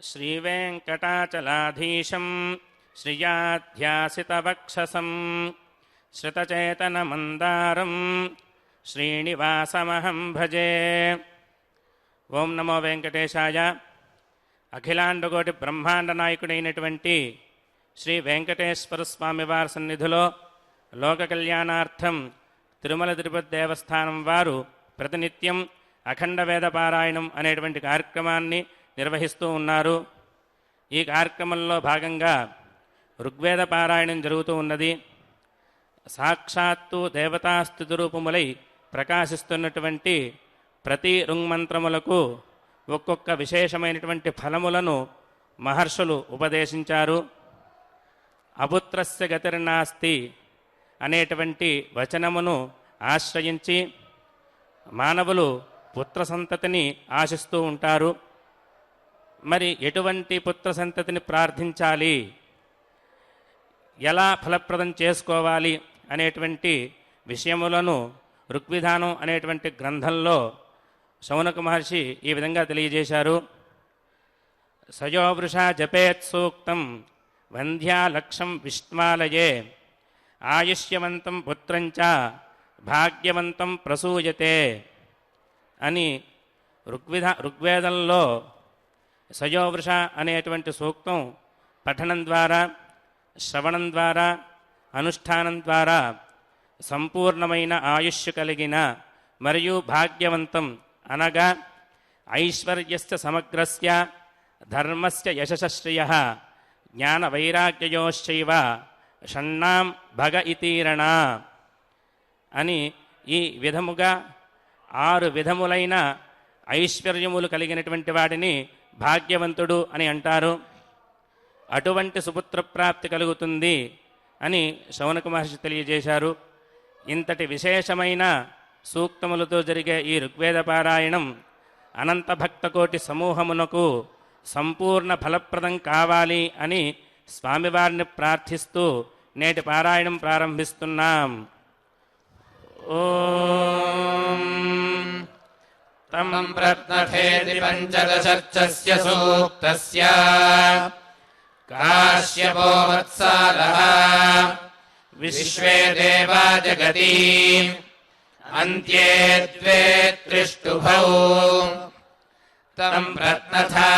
శ్రీవేంకటాచలాధీశం శ్రియాధ్యాసితవక్షసం శ్రుతచేతనమందారం శ్రీనివాసమహం భజే. ఓం నమో వెంకటేశాయ. అఖిలాండకోటి బ్రహ్మాండ నాయకుడైనటువంటి శ్రీ వెంకటేశ్వర స్వామివారి సన్నిధిలో లోక కళ్యాణార్థం తిరుమల తిరుపతి దేవస్థానం వారు ప్రతినిత్యం అఖండ వేద పారాయణం అనేటువంటి కార్యక్రమాన్ని నిర్వహిస్తూ ఉన్నారు. ఈ కార్యక్రమంలో భాగంగా ఋగ్వేద పారాయణం జరుగుతూ ఉన్నది. సాక్షాత్తు దేవతాస్థుతి రూపములై ప్రకాశిస్తున్నటువంటి ప్రతి ఋంగ్మంత్రములకు ఒక్కొక్క విశేషమైనటువంటి ఫలములను మహర్షులు ఉపదేశించారు. అపుత్రస్య గతిర్నాస్తి అనేటువంటి వచనమును ఆశ్రయించి మానవులు పుత్ర సంతతిని ఆశిస్తూ ఉంటారు. మరి ఎటువంటి పుత్ర సంతతిని ప్రార్థించాలి, ఎలా ఫలప్రదం చేసుకోవాలి అనేటువంటి విషయములను ఋగ్విధానం అనేటువంటి గ్రంథంలో శౌనక మహర్షి ఈ విధంగా తెలియజేశారు. సయోవృషా జపేత్ సూక్తం వంధ్యాలక్షం విష్ణ్వాలయే ఆయుష్యవంతం పుత్రంచ భాగ్యవంతం ప్రసూయతే అని ఋగ్వేదంలో సయోవృష అనేటువంటి సూక్తం పఠనం ద్వారా, శ్రవణం ద్వారా, అనుష్ఠానం ద్వారా సంపూర్ణమైన ఆయుష్ కలిగిన మరియు భాగ్యవంతం అనగా ఐశ్వర్యస్య సమగ్రస్య ధర్మస్య యశశ్శ్రియః జ్ఞాన వైరాగ్యయోశ్చైవ షణ్ణాం భగ ఇతీరణ అని ఈ విధముగా 6 విధములైన ఐశ్వర్యములు కలిగినటువంటి వాడిని భాగ్యవంతుడు అని అంటారు. అటువంటి సుపుత్ర ప్రాప్తి కలుగుతుంది అని శౌనక మహర్షి తెలియజేశారు. ఇంతటి విశేషమైన సూక్తములతో జరిగే ఈ ఋగ్వేద పారాయణం అనంత భక్తకోటి సమూహమునకు సంపూర్ణ ఫలప్రదం కావాలి అని స్వామివారిని ప్రార్థిస్తూ నేటి పారాయణం ప్రారంభిస్తున్నాం. ఓం తం ప్రత్నథేతి పంచదశర్చస్య సూక్తస్య కాశ్యపో వత్సాలః విశ్వే దేవా జగతి అంత్యే ద్వే త్రిష్టుభౌ తం ప్రత్నథా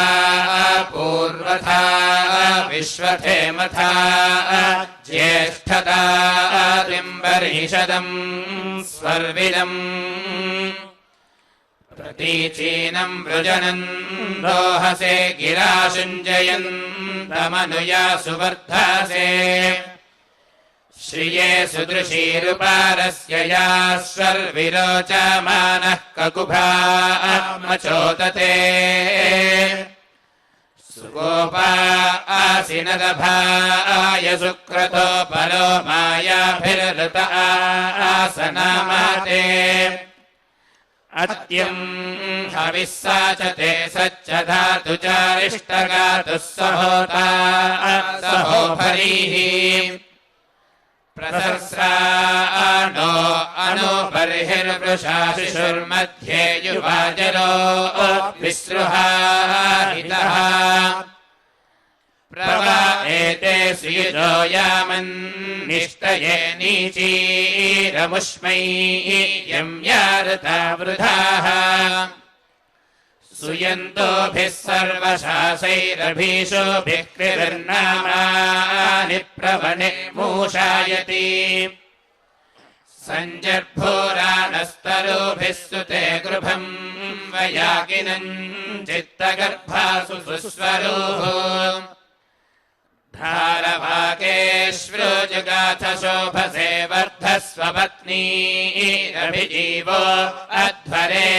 పూర్వథా విశ్వథేమథా జ్యేష్ఠతా రింబర్హిషదం స్వర్విదం ప్రతీచీనం వృజనం రోహసే గిరాశుంజయంతమనుయా సువర్ధసే శ్రియే సుదృశీరుపారస్య యాశ్వర్విరోచమానః కకుభామచోదతే సుగోపా ఆసినదభాయ సుక్రతో పరో మాయాభిర్హృత ఆసనామాతే అత్యం హవిస్సాచతే సచ్చధాతుచారిష్టగాతుః సహోతా సహోభరీః ప్రసస్రాణో అనో బర్హిర్వృషా శిశుర్मध्ये యువాజలో విసృహాహితః ప్రవా ఏతే సుయుజో యామన్నిష్టయే నీచీరముష్మై యం యారతా వృధాః సుయంతోభిః సర్వశాసైరభీషోభిః కృతిర్నామాని ప్రవణే మూషాయతి సంజర్భోరాణస్తరోభిः సుతే గృభం వయాకినం చిత్తగర్భాసు సుస్వరోః ధారవాకేశ్వరో జగాథ శోభసే వర్ధస్వపత్నీరభిజీవో అధ్వరే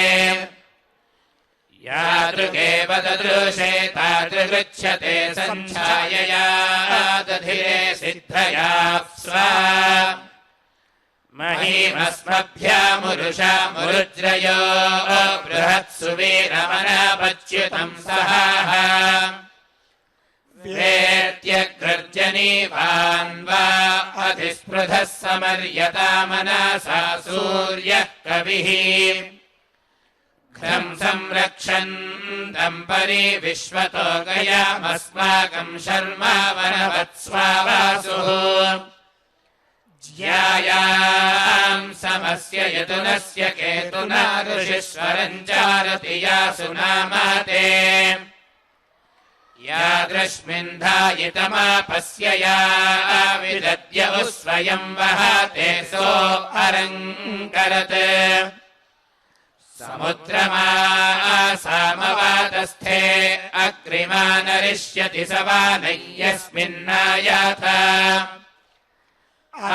యాదృగేవ దదృశే తాదృగృచ్యతే సంఛాయయా దధిరే సిద్ధయా స్వా మహీమస్మభ్యామురుషామురుజ్రయో బృహత్సు వీరమనాపచ్యుతం సహాః వేత్యగ్రర్జనీవాన్వా అధిస్పృధः సమర్యతా మనసా సూర్యః కవిః ख्रं संरक्षन्तम् परिविश्वतो गयामस्माकम् शर्मा वनवत्स्वावासुः ज्यायाम् समस्य यतुनस्य केतुना ऋषीश्वरम् चारति यासु नामाते यादृश्मिन्धायितमापस्य या विदद्य स्वयम् वहाते सो अरङ्करत् समुद्रमासामवातस्थे अग्रिमानरिष्यति स वा नय्यस्मिन्नायाथ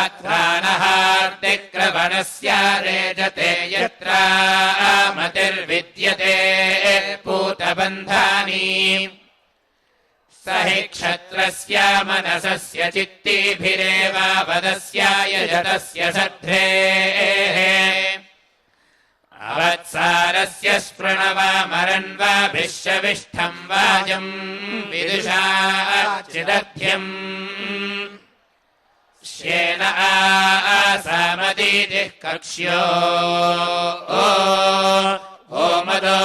अत्रानहार्दिक्रवणस्य रेजते यत्रामतिर्विद्यते पूतबन्धानि स हि क्षत्रस्य मनसस्य चित्तिभिरेवावदस्य यजतस्य सध्रेः अवत्सारस्य स्पृणवामरन्वाभिश्चविष्ठम् वाजम् विदुषा चिदध्यम् श्येन आसामदीतिः कक्ष्यो ओमदो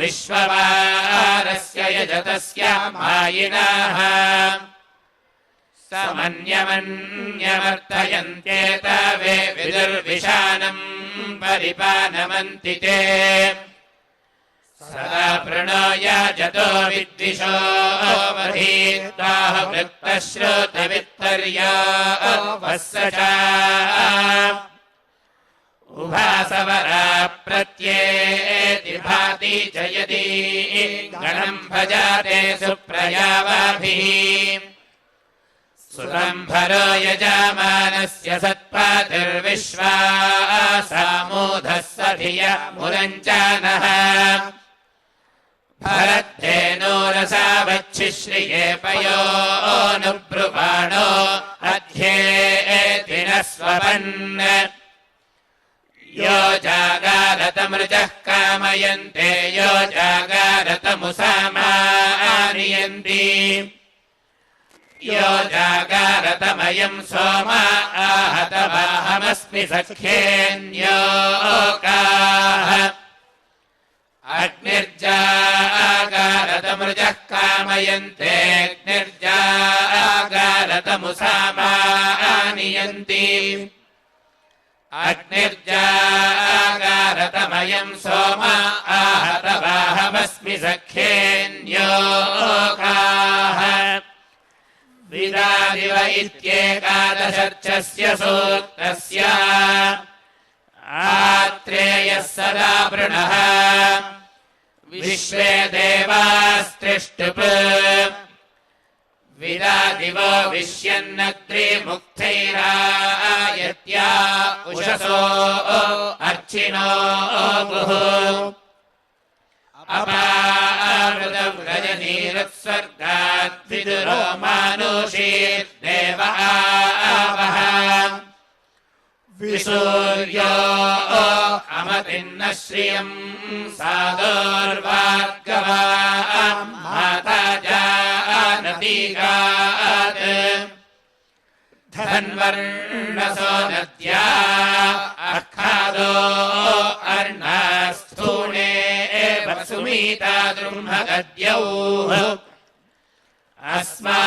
विश्ववारस्य यजतस्य मायिनाः समन्यमन्यमर्थयन्त्येतावे विदुर्विषाणम् परिपानमन्ति ते सदा प्रणो याजतो विद्विषो वधीत्वाह वृत्तश्रोतवित्तर्या वस्य च उभासवरा प्रत्येति भाति च यदि गणम् भजाते सुप्रयावाभिः सुरम्भरो यजामानस्य सत्पातिर्विश्वासामूढः स धिय मुरञ्चानः भरद्धेनोरसा वच्छिश्रिये पयोऽनुब्रुवाणो अध्येति न स्वपन् यो जागारतमृजः कामयन्ते यो जागारतमुसामानियन्ति यो जागारतमयम् सोमा आहतवाहमस्मि सख्येऽन्योकाः अग्निर्जागारतमृजः कामयन्तेऽग्निर्जागारतमुसामानियन्ति अग्निर्जागारतमयम् सोमा आहतवाहमस्मि सख्येऽन्योकाः विदादिव इत्येकादशर्चस्य सूक्तस्य आत्रेयः सदा वृणः विश्वे देवास्त्रिष्टुप् विदादिवो विश्यन्नग्निमुक्तैरायत्या उषसो अर्चिनो गुः अपामृतम् रजनीरुत्सर्गाद्विदुरो मानुषीर्देव आवह विसूर्यो अमतिन्न श्रियम् सादोर्वार्गवा माता जानतीगात् धन्वर्णसो नद्या अखादो अर्णास्थूणे सुमीता द्रुम्हगद्यौः अस्मा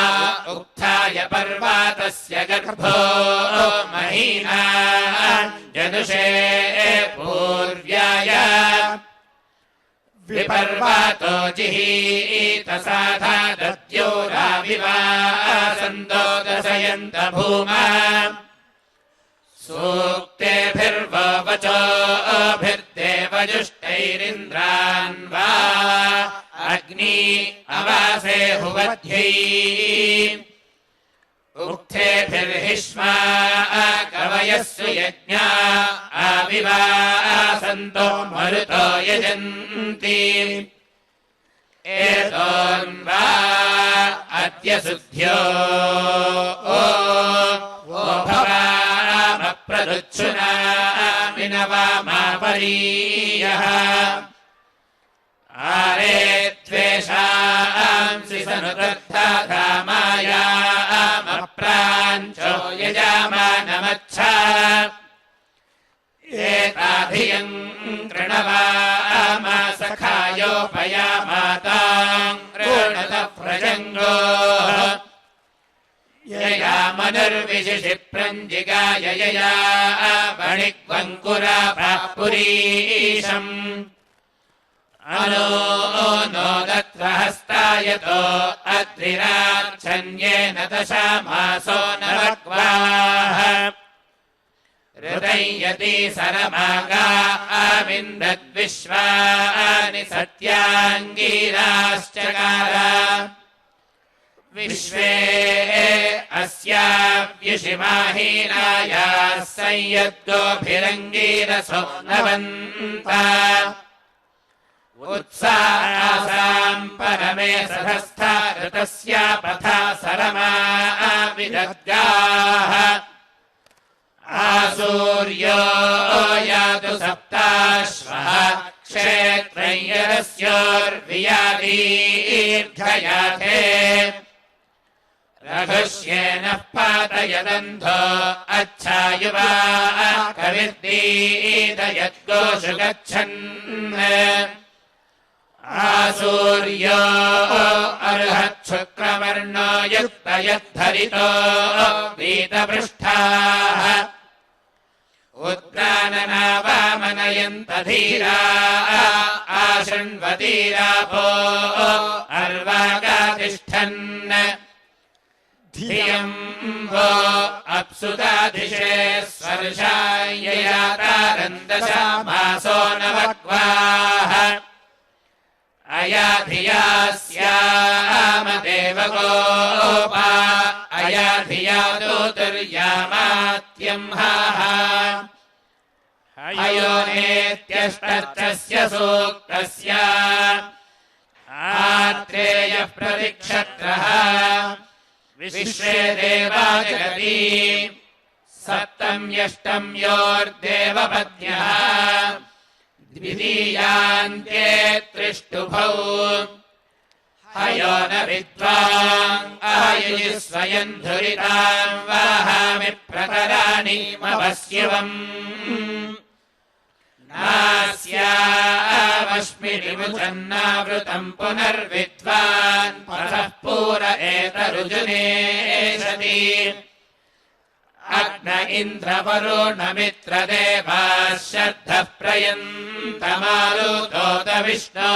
उक्थाय पर्वातस्य गर्भो महीना जनुषे पूर्व्याय विपर्वातो जिहीतसाधा दद्यो राविवासन्तो दशयन्त भूमा सूक्तेभिर्वो वचोभिर्देवजुष्टैरिन्द्रान् वा अग्नि अवासे हुवध्यै उक्थेभिर्हिष्मा कवयः सुयज्ञा आविवासन्तो मरुतो यजन्ति एतोन्वा अद्य सुध्यो प्रदुच्छुनामिनवामापरीयः आरे त्वेषांसि सनुतर्थाधामायामप्राञ्चो यजामानमच्छा एताधियम् कृणवामा सखायोपयामाताम् ऋणत प्रजङ्गो यया मनुर्विशिषिप्रञ्जिगाय यया वणिक्वङ्कुरापुरीशम् अनो नो दत्र हस्तायतो अद्रिराच्छन्येन दशामासो नवक्वाः हृदयति सरमागा आविन्दद्विश्वानि सत्याङ्गीराश्चकार विश्वे अस्याव्युषिमाहीनायाः संयद्गोभिरङ्गीरसो नवन्ता उत्सासाम् परमे सधस्था ऋतस्या पथा सरमा विदद्गाः आसूर्यो यातु सप्ताश्वः क्षेत्रयरस्योर्वियादीर्घयाथे रघुष्येनः पातयदन्धो अच्छायुवा कविर्दीदयद्गोषु गच्छन् आसूर्यो अर्हच्छुक्रवर्णो युक्तयद्धरितो वीतपृष्ठाः उद्गानना वामनयन्त धीरा आशृण्वतीरापो अर्वागातिष्ठन् धियम् वो अप्सुदाधिशे स्वर्षाययातारन्दशामासो नवक्वाः अया धिया स्यामदेवगोपा अया धिया दूतुर्यामात्यंहाः हयोनेत्यष्टस्य सूक्तस्य आत्रेयः प्रतिक्षत्रः विश्वे देवा जगति सप्तम्यष्टम् योर्देवपत्न्यः द्वितीयान्त्ये त्रिष्टुभौ हयो न विद्वान् आयुः स्वयम् धुरिताम् वाहामि प्रतराणीमवस्यवम् नास्यावश्मिरिमुचन्नावृतम् पुनर्विद्वान् पथः पूर एतरुजुनेशति अग्न इन्द्रवरुणमित्रदेवाः श्रद्धः प्रयन्तमारुतोत विष्णो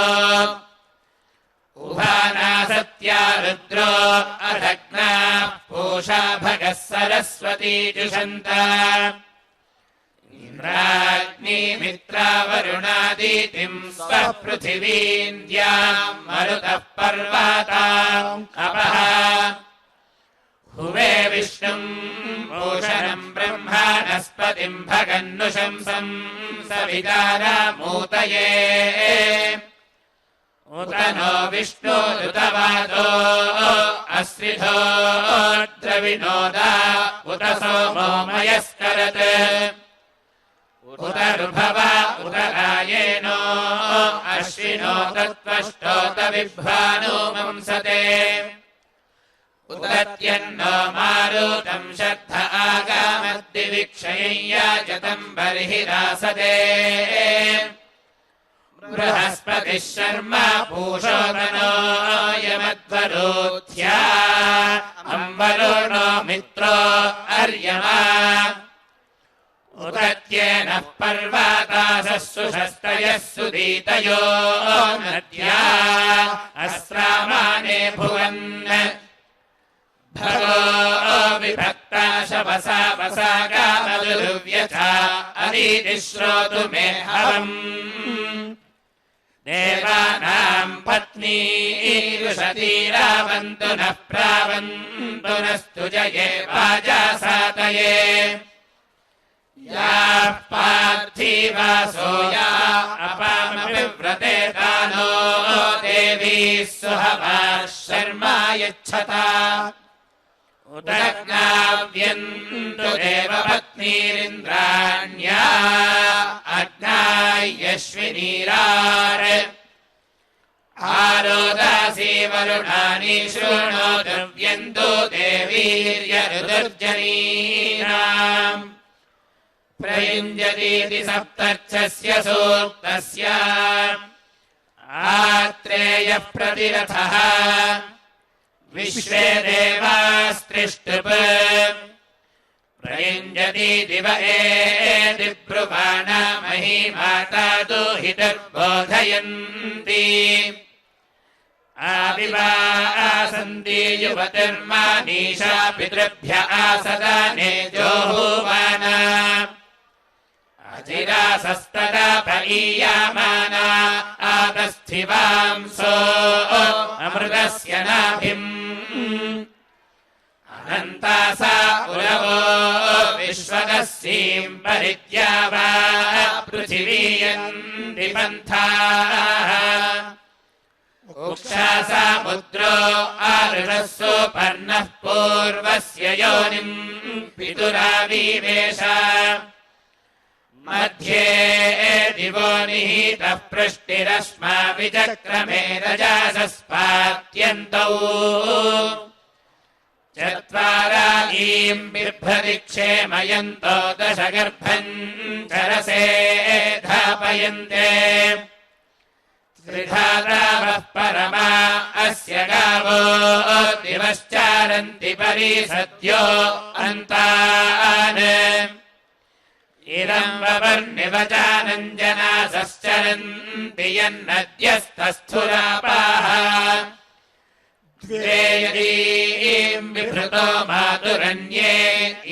उभाना सत्या रुद्रो अधग्नाः पूषा भगः सरस्वती जुषन्त इन्द्राग्निमित्रावरुणादितिम् स्वपृथिवीन्द्याम् मरुतः पर्वताम् अपः हुवे विष्णुम् भूषणम् ब्रह्माणस्पतिम् भगन्नुशंसम् सवितारामूतये उत नो विष्णुरुतवादो अस्रिधो द्रविणोदा उत सोमो मयस्करत् उत ऋभवा उत रायेणो अश्विनो तत्त्वष्टोत विभ्वानो मंसते उदत्यन्नो मारुतम् श्रद्ध आगामद्दिविक्षयम् याजतम् बर्हिरासदे बृहस्पतिः शर्मा पूषोदनो यमध्वरोध्या अम्बरुणो मित्रो अर्यमा उदत्येनः पर्वतासः सुषस्तयः सुदीतयो नद्या अस्रामाने भुवन् भगो विभक्ता शवसा वसागामदुर्व्यथा अरीति श्रोतु मे हवम् देवानाम् पत्नी ऋषतीरावन्तु नः प्रावन्तु नस्तु जये वाजासातये याः पार्थिवासो या अपामपि व्रते तानो देवीः सुहवाः शर्मा यच्छता उदग्नाव्यन्तु देवपत्नीरिन्द्राण्या अग्नायश्विनीरार आरोदासी वरुणानि शृणो द्रव्यन्तु देवीर्यरुदर्जनीनाम् प्रयुञ्जतीति सप्तर्क्षस्य सूक्तस्य आत्रेयः प्रतिरथः विश्वे देवास्त्रिष्टुप् प्रयुञ्जति दिव एति ब्रुवाणा मही माता दुहितर्बोधयन्ति आविवासन्ति युवतिर्मानीषा पितृभ्य आसदाने जोहुवाना अचिरासस्तदा पईयामाना आतस्थिवांसो अमृतस्य नाभिम् अनन्तासा उरवो विश्वदस्सीम् परिद्यावा पृथिवीयन्ति पन्थाः उक्षासा मुद्रो आरुषः सुपर्णः पूर्वस्य योनिम् पितुराविवेश मध्ये दिवो निहितः पृष्टिरश्मा विचक्रमे रजासस्पात्यन्तौ चत्वारागीम् बिभ्रति क्षेमयन्तो दशगर्भम् चरसे धापयन्ते त्रिधारावः परमा अस्य गावो दिवश्चारन्ति परिसद्यो अन्तान् इदम् ववर्निवचानञ्जनासश्चरन्ति यन्नद्यस्तस्थुरापाः द्वे यदीम् बिभृतो मातुरन्ये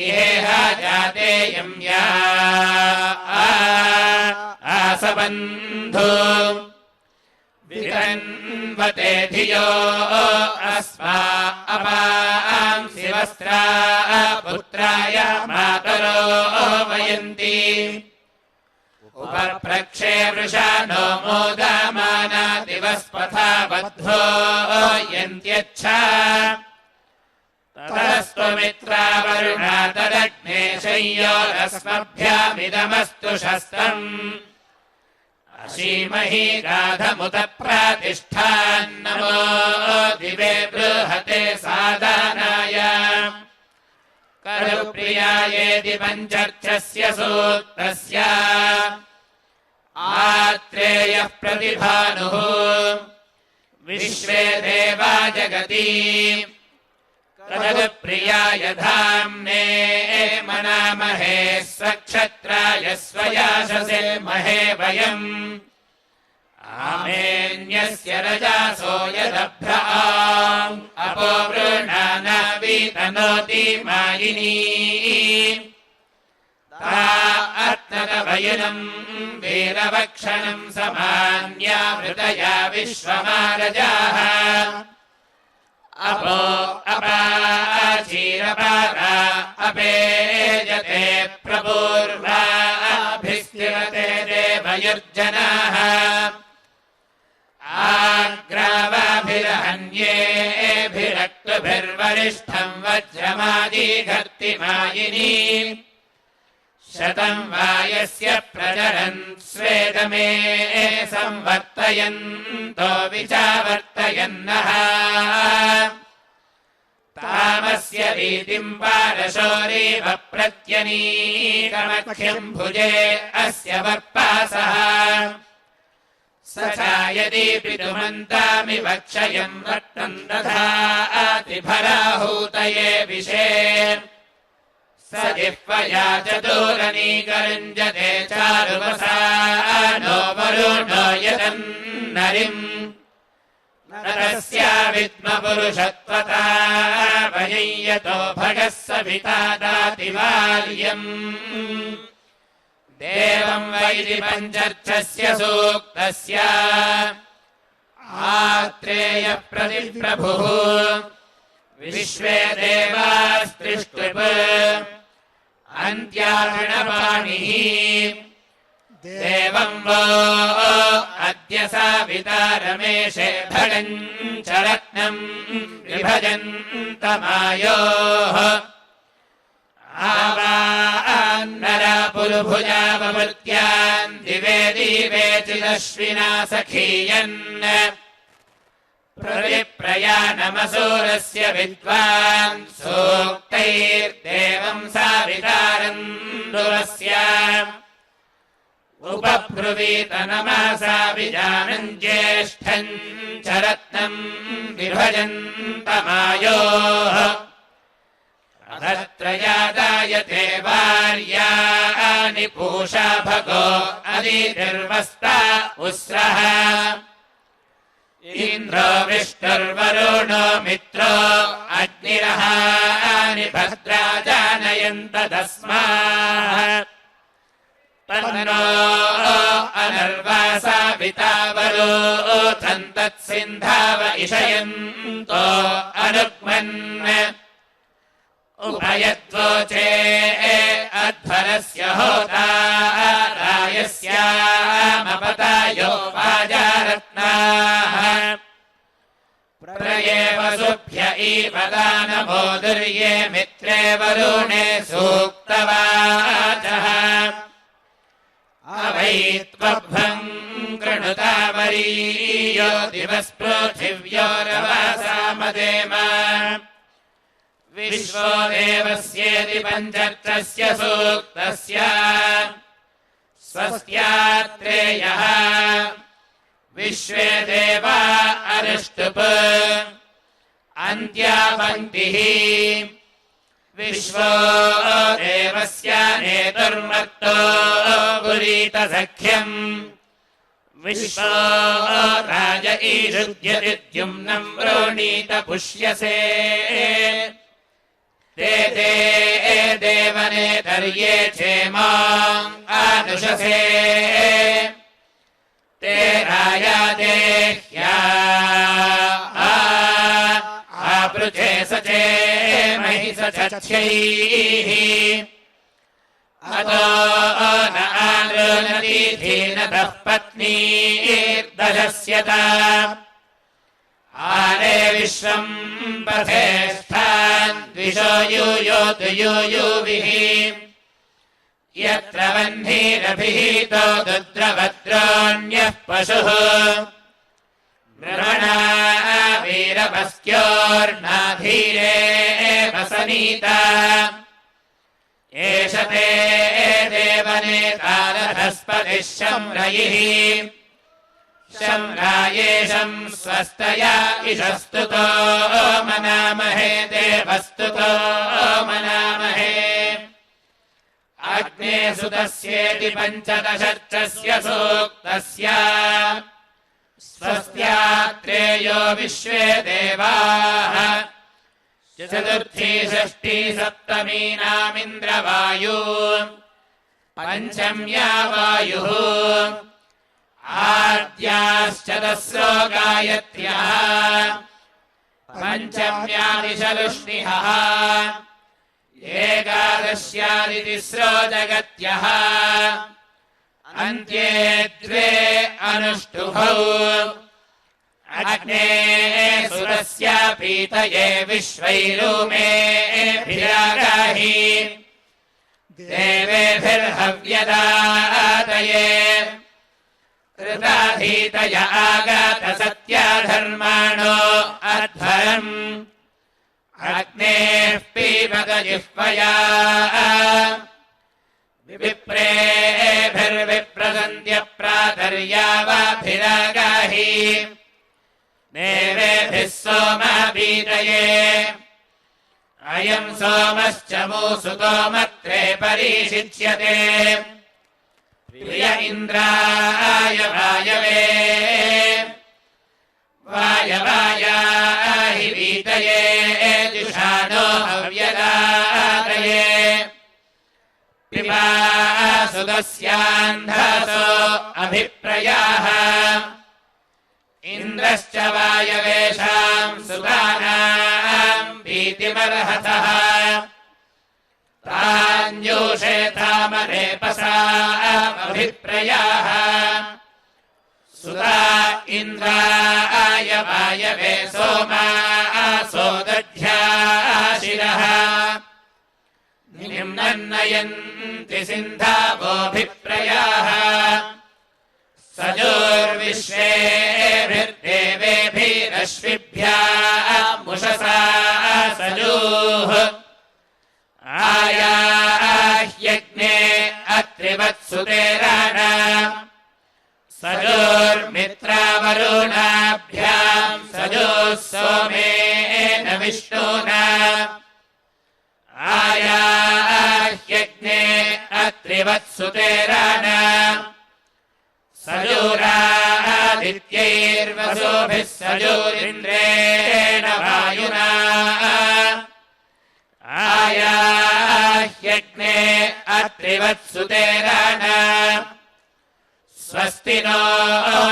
इहेह जातेयम् या आसबन्धो विरन्वते धियो अस्मा अपांसि वस्त्रा पुत्राय मातरो वयन्ति उपप्रक्षे वृषाणो मोदामाना दिवस्पथा बद्धो यन्त्यच्छा ततस्त्वमित्रा वरुणा तदग्ने शय्योरस्मभ्यामिदमस्तु शस्त्रम् अशीमहि गाधमुत प्रातिष्ठान्नमो दिवे बृहते सादानाय करुप्रियायेति पञ्चर्क्षस्य सूक्तस्य आत्रेयः प्रतिभानुः विश्वे देवा जगति तदप्रियाय धाम्ने मनामहे स्वक्षत्राय स्वयाशसे महे वयम् आमेन्यस्य रजासो यदभ्राम् अपो वृणानावीतनोति मायिनी ता अत्तकवयुनम् वीरवक्षणम् समान्यावृतया विश्वमारजाः अपो अपाचीरपारा अपेजते प्रपूर्वाभिस्तिरते देवयुर्जनाः आग्रावाभिरहन्येभिरक्तुभिर्वरिष्ठम् वज्रमादिघर्तिमायिनी शतम् वायस्य प्रचरन् स्वेदमे संवर्तयन्तो विचावर्तयन्नः तामस्य रीतिम् पारशोरीव प्रत्यनीकमख्यम् भुजे अस्य वर्पासः स चायदि पितुमन्तामिव क्षयम् रक्तम् दधातिभराहूतये विशे स जिह्वया चतुरनीकरुञ्जते चारुवसा नो वरुणो यदन्नरिम् नरस्या विद्मपुरुषत्वता वयम् यतो भगः सविता दातिवार्यम् देवम् वैरि पञ्चर्क्षस्य सूक्तस्य आत्रेयः प्रतिप्रभुः विश्वे देवास्त्रिष्टुप् अन्त्यार्णपाणिः देवम् वो अद्य साविता रमेशे भगम् च रत्नम् विभजन्तमायोः आवान्नरा पुरुभुजावमृत्यान् दिवे दिवे चिदश्विना सखीयन् प्रयाणमसूरस्य विद्वान् सूक्तैर्देवं सावितारम् दुरस्य उपब्रुवीत नमसा विजानन् ज्येष्ठम् च रत्नम् विभजन्तमायोः अधत्रयादायते वार्याणि पूषा भगो अदितिर्वस्ता उस्रः इन्द्रो विष्णुर्वरुणो मित्रो अग्निरहानि भद्रा जानयन्त तस्माः तन्नो अनर्वासा वितावरोथन् तत्सिन्धाव इषयन्तो अनुग्मन् उभयद्वोचे अध्वरस्य होता रायस्यामपतायो वाजारत्नाः प्रये वसुभ्य इव दानमोदुर्ये मित्रे वरुणे सूक्तवाचः अवैत्वभ्रम् कृणुता वरीयो दिवस्पृथिव्योरवासामदेम विश्वो देवस्येति पञ्चर्चस्य सूक्तस्य स्वस्त्यात्रेयः विश्वे देवा अरिष्टुप् अन्त्या पङ्क्तिः विश्वो देवस्य नेतुर्मत्तो पुरीतसख्यम् विश्वो राज ईषुद्यदिद्युम्नम् वृणीत पुष्यसे ते ते देवनेतर्ये क्षेमाम् आनुषसे ते रायादेह्या आपृचे सचे महि सचच्छैः अतो न आनृणतीथीनतः पत्नीर्दशस्यत आरे विश्वम् पथेष्ठान् द्विषो यूयोतु यूयुभिः यत्र वह्निरभिहितो दुद्रवद्रोऽन्यः पशुः मृगणा वीरपस्क्योर्नाधीरे वसनीता एष ते देवनेतारधस्पतिः शम्रयिः शम्रायेशम् स्वस्तया इषस्तुतो मनामहे देवस्तुतो मनामहे अग्ने सुतस्येति पञ्चदशर्चस्य सूक्तस्य स्वस्त्यात्रेयो विश्वे देवाः चतुर्थी षष्ठी सप्तमीनामिन्द्रवायु पञ्चम्या वायुः आद्याश्चतस्रो गायत्र्यः पञ्चम्यादिशलुष्णिहः एकादश्यादितिस्रो जगत्यः अन्त्ये द्वे अनुष्टुभौ अग्ने सुरस्य पीतये विश्वैरूमेभिरागाहि देवेभिर्हव्यदातये कृताधीतय आगात सत्याधर्माणो अध्वरम् अग्नेः पीबत जिह्वया विप्रेभिर्विप्रसन्त्य प्रातर्यावाभिरागाहि देवेभिः सोमाभीतये अयम् सोमश्च मूसुतो मत्रे परीषिच्यते प्रिय इन्द्राय वायवे वायवायाहि वीतये जुषाणो हव्यदातये पिबासुदस्यान्धासो अभिप्रयाः इन्द्रश्च वायवेषाम् सुतानाम् भीतिमर्हतः तान्यूषे तामरेपसामभिप्रयाः सुता इन्द्राय वायवे सोमासो दध्याशिरः निम्नयन्ति सिन्धावोऽभिप्रयाः सजोर्विश्वेभिर्देवेभिर अश्विभ्यामुषसा सजूः आयाह्यग्ने अत्रिवत्सुतेराणा सजोर्मित्रावरुणाभ्याम् सजोः सोमेन विष्णुना आयाह्यग्ने अत्रिवत्सुतेराणा सजोरादित्यैर्वसोभिः सजोरिन्द्रेण वायुना आयाह्यग्ने अत्रिवत्सुतेराणा स्वस्ति नो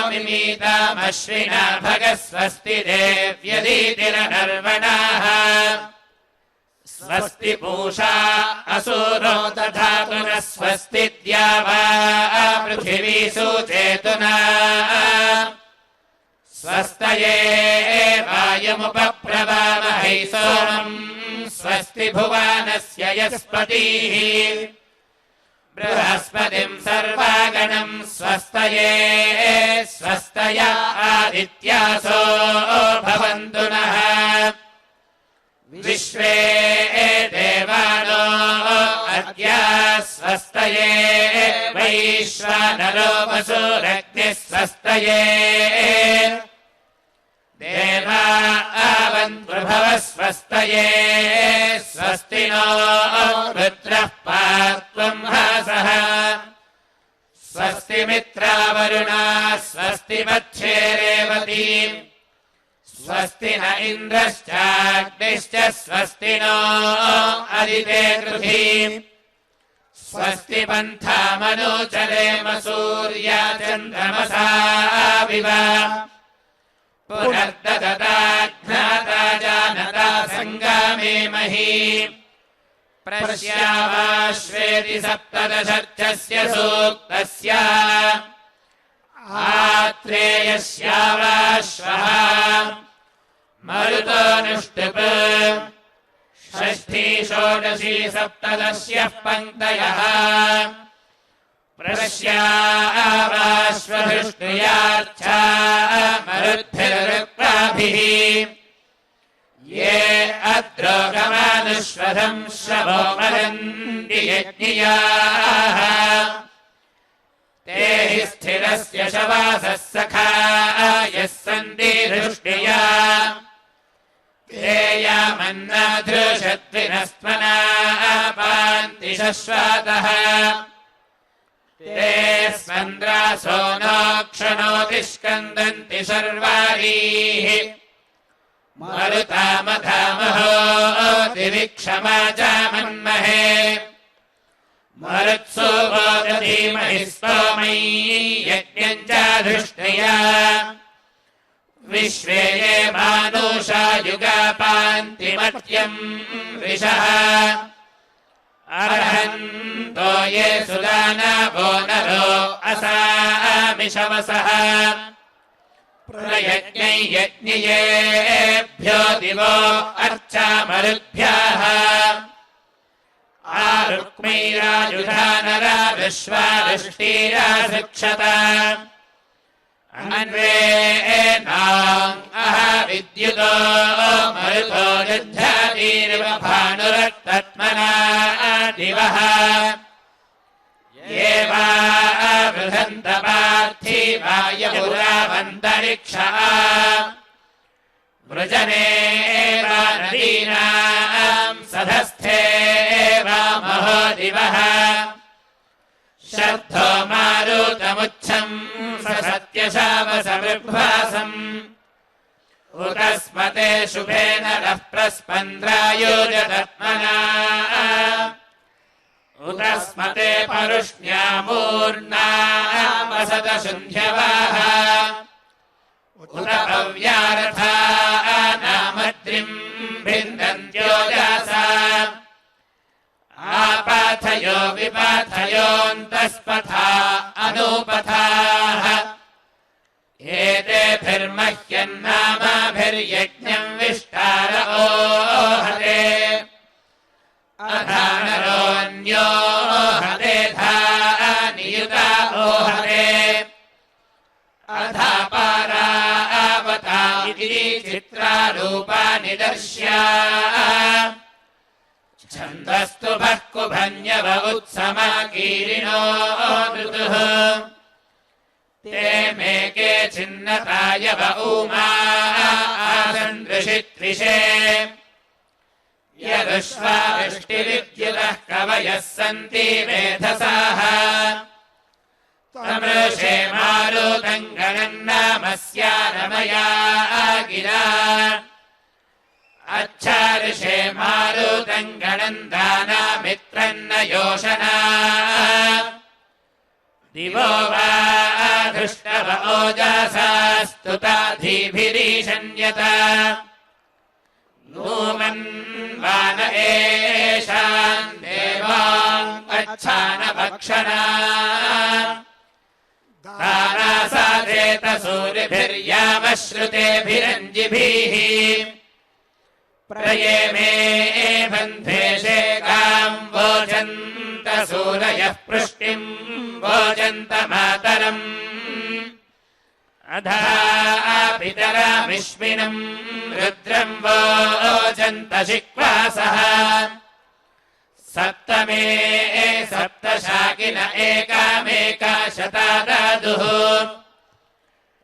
मिमीतामश्विना भगः स्वस्ति देव्यदीतिरनर्वणाः स्वस्ति पूषा असुरो दधातु नः स्वस्ति द्यावा पृथिवी सुचेतुना स्वस्तये वायुमुपप्रवामहै सोमम् स्वस्ति भुवानस्य यस्पतिः बृहस्पतिम् सर्वागणम् स्वस्तये स्वस्तय आदित्यासो भवन्तु नः विश्वे देवानो अद्य स्वस्तये वैश्वानरो वसुरग्निः स्वस्तये देवा आवन्त्वभव स्वस्तये स्वस्ति नो रुद्रः पात्वम् हासः स्वस्ति मित्रावरुणा स्वस्ति मत्स्ये रेवती स्वस्ति न इन्द्रश्चाग्निश्च स्वस्ति नो अदिते कृधी स्वस्ति पन्थामनुचरेम सूर्या चन्द्रमसा विव पुनर्दददाघ्नाता जानता सङ्गामे मही प्रश्यावाश्वेति सप्तदशर्चस्य सूक्तस्य आत्रेयस्यावाश्वः मरुतोऽनुष्टुप् षष्ठी षोडशी सप्तदश्यः पङ्क्तयः प्रश्यावाश्वधृष्टुयार्चा मरुद्भिरुक्ताभिः ये अद्रोगमानुष्वधम् श्रवो मरन्ति यज्ञियाः ते हि स्थिरस्य शवासः सखा यः सन्ति धृष्टिया ते यामन्नाधृषद्विनस्त्वना पान्ति शश्वातः ते स्पन्द्रासो नोक्षणोति स्कन्दन्ति शर्वारीः मरुतामधामहो दिविक्षमाजामन्महे मरुत्सु वोदधीमहि स्तोमै यज्ञम् चाधृष्टया विश्वे ये मानुषा युगापान्ति मर्त्यम् रिषः अर्हन्तो ये सुदानवो नरो असामिषवसः प्रयज्ञै यज्ञियेभ्यो दिवो अर्चामरुद्भ्यः आरुक्मैरायुधानरा विश्वादृष्टिरासृक्षत अन्वेनाम् अहविद्युतो मरुतो युध्यातीरिव भानुरक्तत्मना दिवः ये वा बृहन्त पार्थिवायपुरावन्तरिक्षा वृजने वा नदीनाम् सधस्थे वा महोदिवः शर्धो मारुतमुच्छम् सत्यशामसमृग्भासम् उतस्मते शुभेन रः प्रस्पन्द्रायोजतत्मना उतस्मते परुष्ण्यामूर्णामसतशुन्ध्यवाः उत भव्यारथा नामद्रिम् भिन्दन्त्योजासा आपाथयो विपाथयोऽन्तस्पथा अनूपथाः एतेभिर्मह्यन्नामाभिर्यज्ञम् विष्टार ओहते अधानरोऽन्यो हते नियुता ओहते अधापारा आवता इति चित्रारूपाणि दर्श्य छन्दस्तु भक्कुभन्यव उत्समाकीरिणो ऋतुः ते मेके छिन्नतायव उमा आसन्दृशित्रिषे यदुष्वा वृष्टिविद्युतः कवयः सन्ति मेधसाः तमृषे मारुतम् गणन्नामस्या रमया गिरा अच्छार्षे मारुतम् गणन्दानामित्रन्न योषना दिवो वा धृष्टव ओजसा स्तुताधिभिरीशन्यत नूमन्वान एषान् देवान् अच्छानभक्षणा तारासाधेत सूरिभिर्यामश्रुतेभिरञ्जिभिः प्रयेमे बन्धेशे गाम् वोचन्त सूरयः पृष्टिम् वोचन्त मातरम् अधा पितरामिष्मिनम् रुद्रम् वोचन्त शिक्वासः सप्तमे सप्तशाकिन एकामेका शतादादुः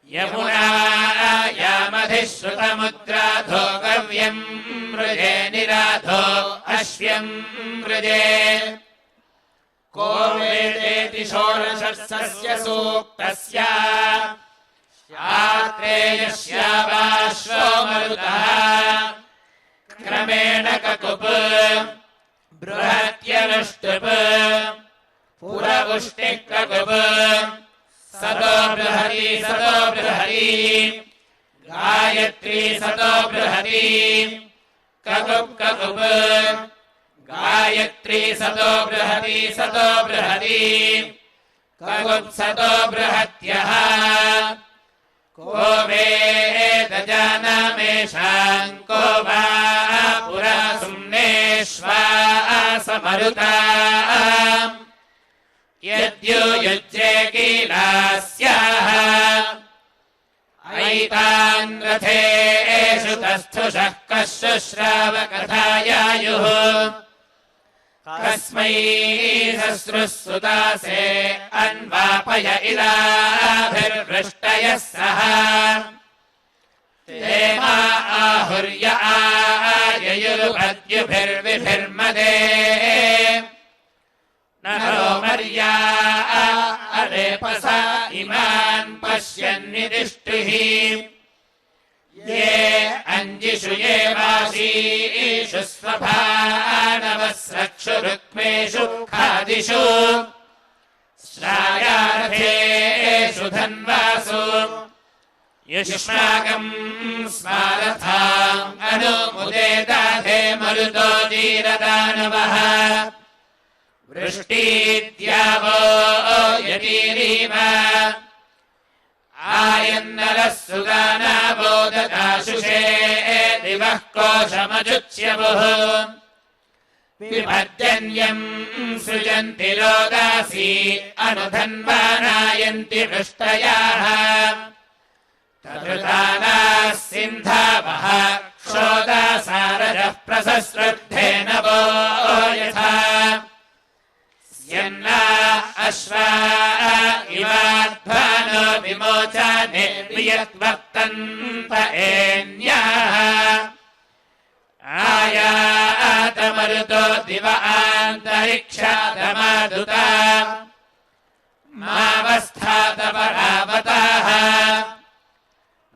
यमुना यामधिः श्रुतमुद्राधो गव्यम् मृजे निराधो अश्व्यम् मृजे को वेदेति षोडशस्य सूक्तस्य आत्रेयस्यावाश्वो मरुतः क्रमेण ककुप् बृहत्यनुष्टुप् पुरवुष्टिककुप् सदो बृहती गायत्री सदो बृहती ककुप् ककुप् गायत्री सदो बृहती ककुप् सदो बृहत्यः को वेदजानामेषाम् को वा पुरा सुम्नेष्वासमरुता यद्युयुज्ये कीलास्याः ऐतान् रथेषु तस्थुषः कः शुश्रावकथायायुः कस्मै सस्रुः सुदासे अन्वापय इलाभिर्वृष्टयः सह ते मा आहुर्य आययुरुपद्युभिर्विभिर्मदे नरो मर्या अरेपसा इमान् पश्यन्निदिष्टुः ये अंजिषु ये वाशीषु स्वभानवस्रक्षु रुक्मेषु खादिषु श्रायार्थेषु धन्वासु युष्माकम् स्मारथाम् अनुमुदे दाधे मरुतो जीरदानवः वृष्टीद्यावो यतीरीव आयन्नरः सुदानावो ददाशुषे दिवः कोशमजुच्यवुः विभर्जन्यम् सृजन्ति रोदासी अनुधन्वानायन्ति वृष्टयाः तदृतानाः सिन्धावः क्षोदासारजः प्रसस्रुद्धेन वो यथा यन्ना अश्वा इवाध्वानो विमोचाने वियद्वर्तन्त एन्याः आयातमरुतो दिव आन्तरिक्षादमादुता मावस्थातपरावताः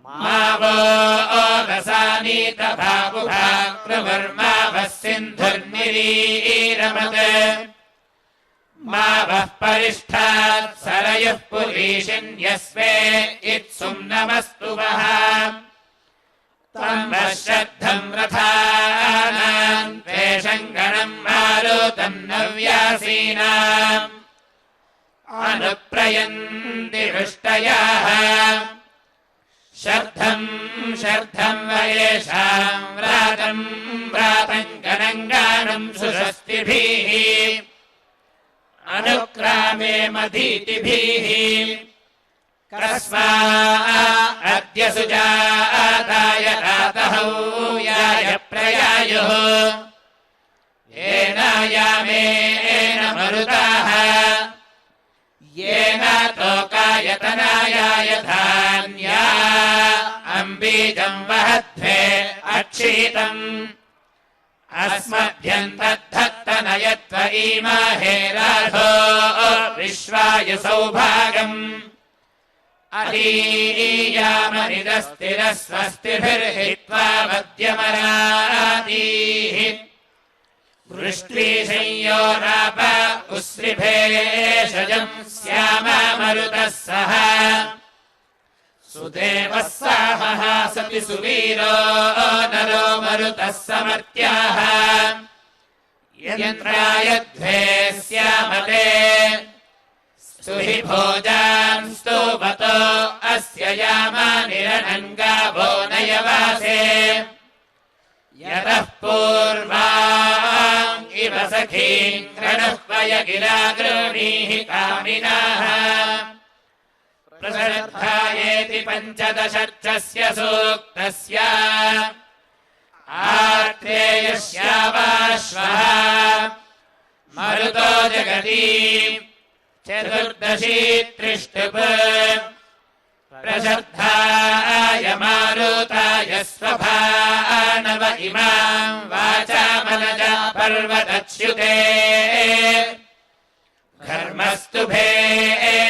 मा वो रसानीत भावुभाकृवर्मावः सिन्धुर्निरीरमत् मा वः परिष्ठात् सरयुः पुरीशिन्यस्मे इत्सुम् नमस्तु वः तम् वः श्रद्धम् रथानाम् त्वेषम् गणम् मारुतम् नव्यासीनाम् अनुप्रयन्ति वृष्टयाः शर्धम् वयेषाम् व्रातम् गणङ्गानम् सुषस्तिभिः अनुक्रामे मधीतिभिः कस्मा अद्य सुजात राताय रातहौयाय प्रयायुः येनायामेन मरुताः येन तोकायतनायाय धान्या अम्बीजम् वहध्वे अक्षीतम् अस्मभ्यन्तद्धत्तनयत्व इमाहे राधो विश्वाय सौभागम् अलीयामनिदस्तिरस्वस्तिभिर्हित्वा वद्यमरादीः वृष्ट्रीशंयो राप उस्रिभेषजम् श्याममरुतः सह सुदेवः साहः सति सुवीरो नरो मरुतः समर्त्याः यन्त्रायध्वे स्यामते स्तुहि भोजान् स्तुवतो अस्य यामानिरनङ्गाभो नयवासे यतः पूर्वाम् इव सखीम् रणह्वय गिरा गृणीः कामिनाः प्रसरद्धायेति पञ्चदशर्चस्य सूक्तस्य आत्रेयस्यावाश्वः मरुतो जगति चतुर्दशी त्रिष्टुप् प्रसर्धाय मारुताय स्वभानव इमाम् वाचामनजा पर्वतच्युते घर्मस्तुभे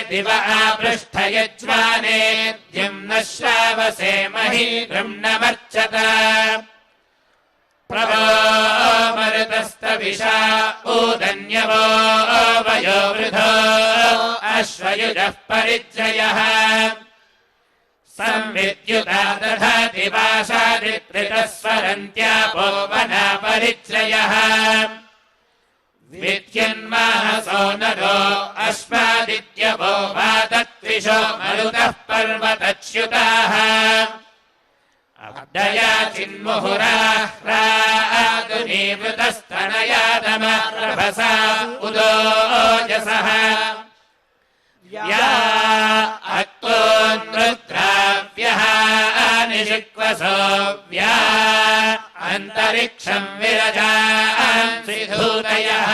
दिव आपृष्ठयज्वाने द्युम्न श्रावसे महि गृह्णमर्चत प्रभो मरुतस्तविषा ऊदन्यवो वयो वृधो अश्वयुजः परिजयः संविद्युता दधाति वाशादित्रितस्वरन्त्यापो वना परिज्रयः विद्युन्माहसो नरो अश्वादित्यवो वादत्विषो मरुतः पर्वतच्युताः अब्दया चिन्मुहुराह्रादुनीवृतस्तनयादमरभसा उदोजसः या अक्तोन्मृद्राव्यः निषिक्वसोऽव्या अन्तरिक्षम् विरजांसि धूतयः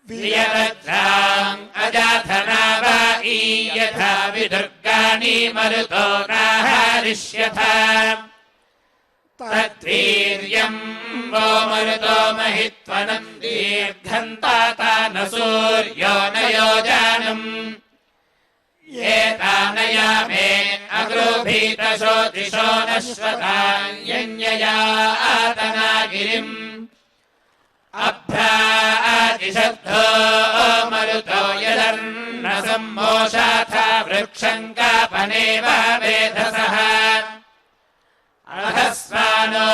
वियरद्राम् अजाथना वा ईयथा विदुर्गाणि मरुतो नाहारिष्यथ तद्वीर्यम् वो मरुतो महित्वनम् दीर्घम् ताता न सूर्यो न योजानम् एतानयामे अग्रोभीतशो दिशो नश्वतान्यन्ययातनागिरिम् अभ्रादिशब्दो मरुतो यदर्न सम्मोषाथा वृक्षम् कापनेव वेधसः अधस्वानो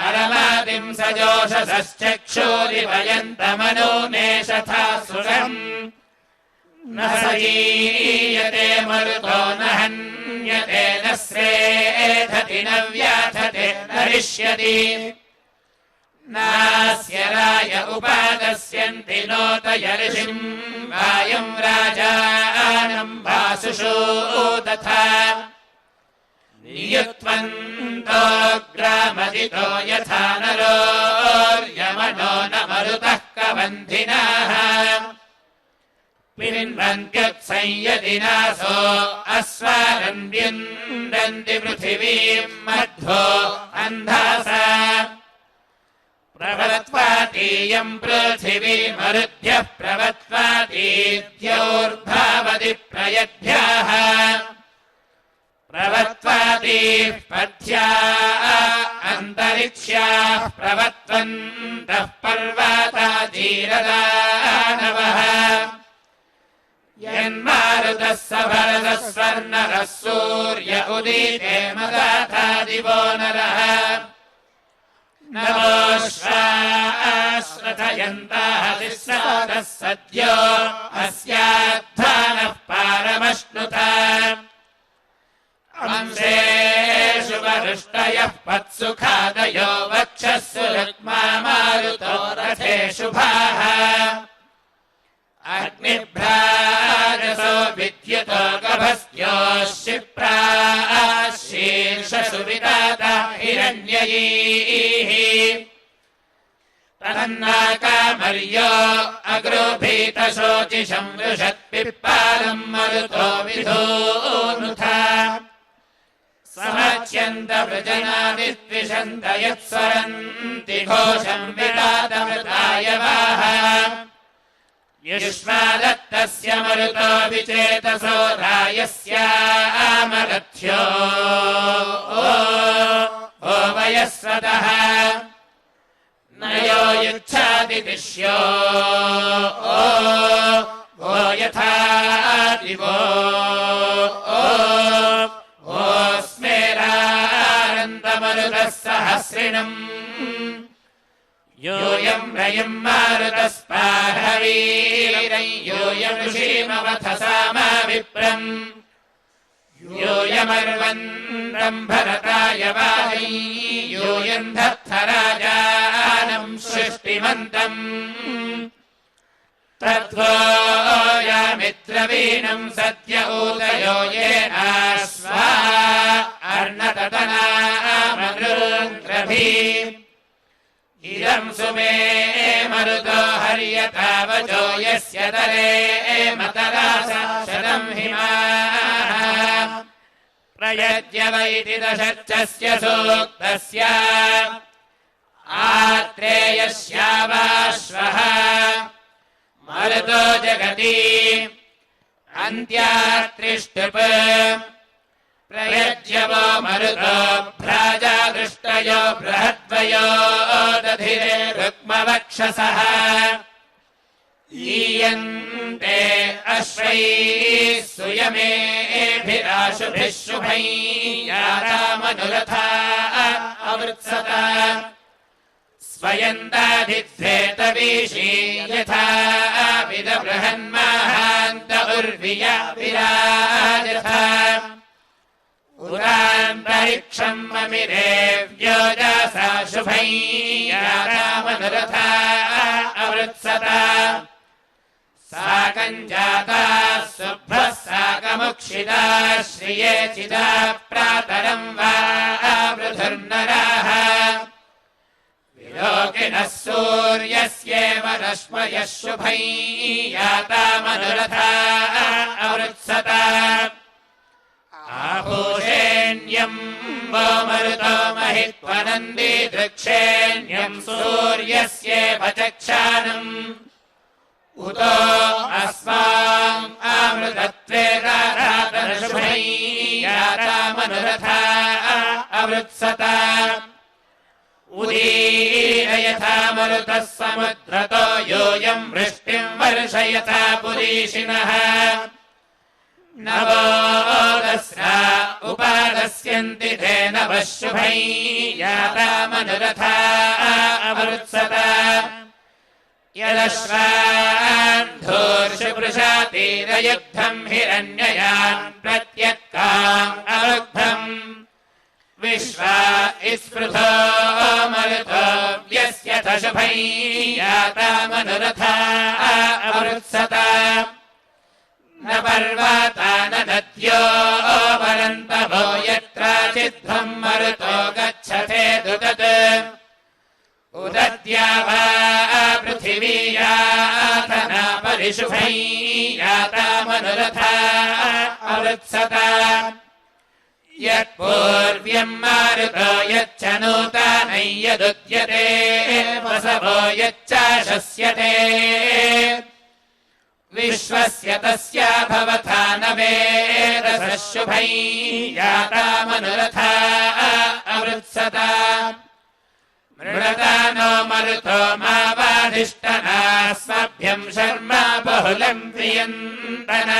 अरमादिम् सजोषसश्चक्षुरिवयन्तमनूनेशथा सुरम् न सजीयते मरुतो न हन्यते न स्रेधति न व्याधते न रिष्यति नास्य राय उपादस्यन्ति नोतय ऋषिम् वायम् राजानम् वासुषो तथा नियुत्वन्तो ग्रामदितो यथा नरोर्यमनो न मरुतः कबन्धिनाः पिन्वन्त्युत्संयदिनासो अस्वारन्व्युन्दन्ति पृथिवीम् मध्वो अन्धासा प्रवत्वातीयम् पृथिवी मरुद्भ्यः प्रवत्वातीद्योर्भावति प्रयद्भ्यः प्रवत्वातीः पथ्या अन्तरिक्ष्याः प्रवत्वन्तः पर्वताजीरदानवः यन्मारुतः सभरतः स्वर्णरः सूर्य उदीते मदाथा दिवो नरः नमोऽश्वाश्रथयन्ताः तिस्रातः सद्यो अस्याध्वानः पारमश्नुता अंशेषु वरुष्टयः पत्सु खादयो वक्षस्सु रुक्मा मारुतो रथे शुभाः अग्निभ्राजसो विद्युतो गभस्त्योः क्षिप्राः शशुविदाता हिरण्ययीः तन्नाकामर्यो अग्रोभीतशोचिषं वृषत्पिप्पालम् मरुतो विधूनुथा समच्यन्तवृजनादिद्विषन्त यत्स्वरन्ति घोषम् विदातमृतायवाः युष्मादत्तस्य मरुतो विचेतसो रायस्यामरथ्यो ओ वयस्वतः न यो यच्छादिदिश्यो ओ यथा दिवो ओस्मेरानन्दमरुतः सहस्रिणम् यूयम् रयम् मारुतस्पाहवीरम् यूयमृषीमवथसामा विप्रम् यूयमर्वन्तम् भरताय वादै यूयम् दत्तराजानम् सृष्टिमन्तम् तद्वो यामित्रवीणम् सद्य ऊतयो येनाश्वा अर्णततनामनृन्द्रभी इदम् सुमे मरुतो हर्यतावचो यस्य तरे मतरासा शतम् हिमाः प्रयज्य वैति दशर्चस्य सूक्तस्य आत्रेयस्यावाश्वः मरुतो जगति अन्त्यात्रिष्टुप् प्रयज्यवो मरुतो भ्राजा दृष्टयो बृहद्वयो दधिरे रुक्मवक्षसः ईयन्ते अश्वैः सुयमेभिराशुभिः शुभैः यातामनुरथा अवृत्सत स्वयन्ताधिध्वेतवीशी यथा विदबृहन्माहान्त उर्विया विराजथा उरान्तरिक्षम् ममिरे व्योजासा शुभैः यातामनुरथा अवृत्सत साकम् जाताः शुभ्रः साकमुक्षिता श्रिये चिदा प्रातरम् वा वृधुर्नराः विलोकिनः सूर्यस्येव रश्मयः शुभैः यातामनुरथा अवृत्सत आभूषेण्यम् वो मरुतो महित्वनन्दी दृक्षेण्यम् सूर्यस्येव चक्षानम् उतो अस्माम् अमृतत्वे राधातनशुभैः यातामनुरथा अवृत्सत उदीरयथा मरुतः समुद्रतो योऽयम् वृष्टिम् वर्षयथा पुरीषिणः नवोदस्रा उपादस्यन्ति तेन वः शुभैः यातामनुरथा अवृत्सत यदश्वान्धूर्षुपृषातीरयुग्धम् हिरण्ययान् प्रत्यक्काम् अवग्धम् विश्वा स्पृथो मरुतो व्यस्यथ शुभैः यातामनुरथा अवृत्सत न पर्वता न नद्यो वरन्तभो यत्राचिध्वम् मरुतो गच्छते दुतत् उदद्या वा पृथिवी यातना परिशुभैः यातामनुरथा अवृत्सत यत्पूर्व्यम् मारुतो यच्च नूतनै यदुद्यते वसवो यच्चाशस्यते विश्वस्य तस्या भवथा न वेदसः शुभैः यातामनुरथा अवृत्सत मृणता नो मरुतो मा वाधिष्ठनास्मभ्यम् शर्मा बहुलम् प्रियन्तन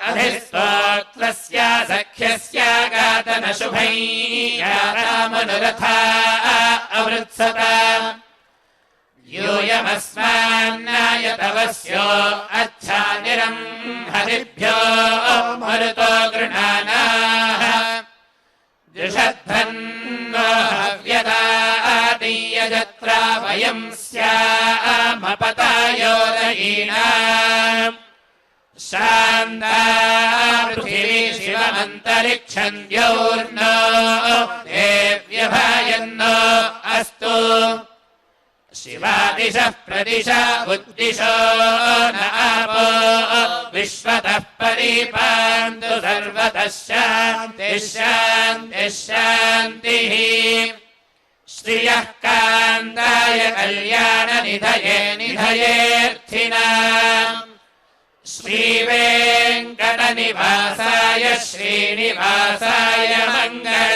अधिस्तोत्रस्या सख्यस्यागातन शुभैः यातामनुरथा अवृत्सत यूयमस्मान्नायतवस्यो अच्छानिरम् हरिभ्यो मरुतो गृणानाः जुषध्वन्नो हव्यदादीयजत्रा वयम् स्यामपतायोरयीणाम् शान्ता पृथिवी शिवमन्तरिक्षं द्यौर्नो देव्यभायन्नो अस्तु शिवादिशः प्रदिश उद्दिशो न आपो विश्वतः परिपान्तु सर्वतः शान्तिः शान्तिः शान्तिः श्रियः कान्ताय कल्याणनिधये निधयेऽर्थिनाम् श्रीवेङ्कटनिवासाय श्रीनिवासाय मङ्गलम्